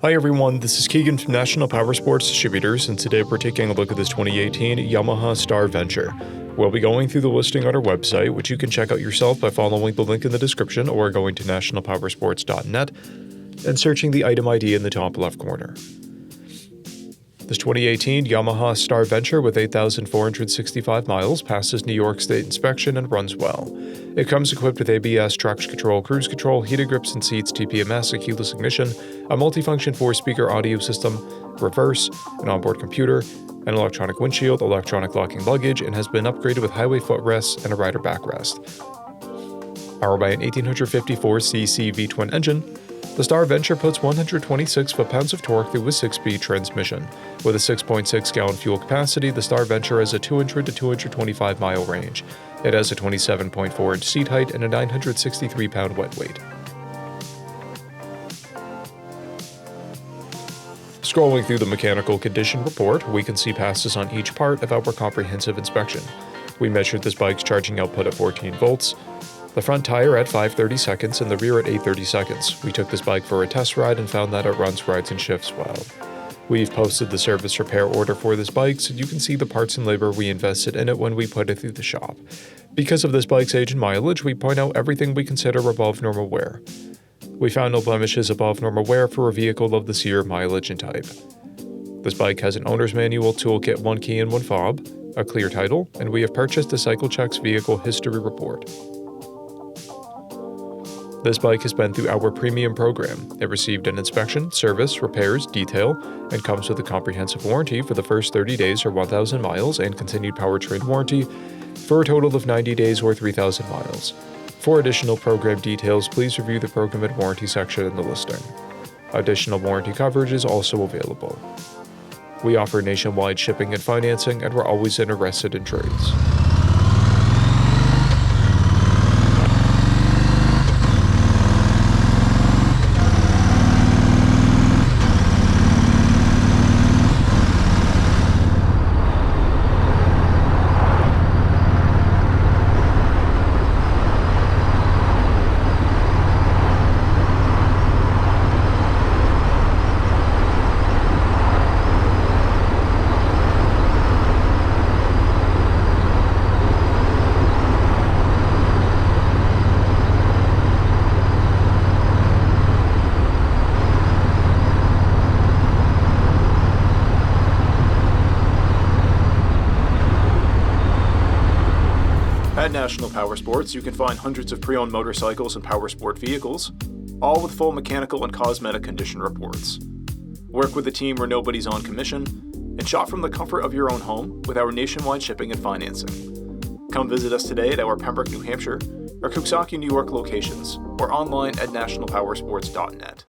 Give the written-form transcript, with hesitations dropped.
Hi everyone, this is Keegan from National Powersports Distributors, and today we're taking a look at this 2018 Yamaha Star Venture. We'll be going through the listing on our website, which you can check out yourself by following the link in the description or going to nationalpowersports.net and searching the item ID in the top left corner. This 2018 Yamaha Star Venture with 8,465 miles passes New York State inspection and runs well. It comes equipped with ABS, traction control, cruise control, heated grips and seats, TPMS, a keyless ignition, a multifunction 4-speaker audio system, reverse, an onboard computer, an electronic windshield, electronic locking luggage, and has been upgraded with highway footrests and a rider backrest. Powered by an 1854cc V-twin engine, the Star Venture puts 126 foot-pounds of torque through a 6-speed transmission. With a 6.6-gallon fuel capacity, the Star Venture has a 200 to 225-mile range. It has a 27.4-inch seat height and a 963-pound wet weight. Scrolling through the mechanical condition report, we can see passes on each part of our comprehensive inspection. We measured this bike's charging output at 14 volts, the front tire at 5/30 seconds and the rear at 8/30 seconds. We took this bike for a test ride and found that it runs, rides, and shifts well. We've posted the service repair order for this bike so you can see the parts and labor we invested in it when we put it through the shop. Because of this bike's age and mileage, we point out everything we consider above normal wear. We found no blemishes above normal wear for a vehicle of this year, mileage, and type. This bike has an owner's manual, toolkit, 1 key and 1 fob, a clear title, and we have purchased a CycleCheck's vehicle history report. This bike has been through our premium program. It received an inspection, service, repairs, detail, and comes with a comprehensive warranty for the first 30 days or 1,000 miles and continued powertrain warranty for a total of 90 days or 3,000 miles. For additional program details, please review the program and warranty section in the listing. Additional warranty coverage is also available. We offer nationwide shipping and financing, and we're always interested in trades. At National Powersports, you can find hundreds of pre-owned motorcycles and powersport vehicles, all with full mechanical and cosmetic condition reports. Work with a team where nobody's on commission, and shop from the comfort of your own home with our nationwide shipping and financing. Come visit us today at our Pembroke, New Hampshire, or Coxsackie, New York locations, or online at nationalpowersports.net.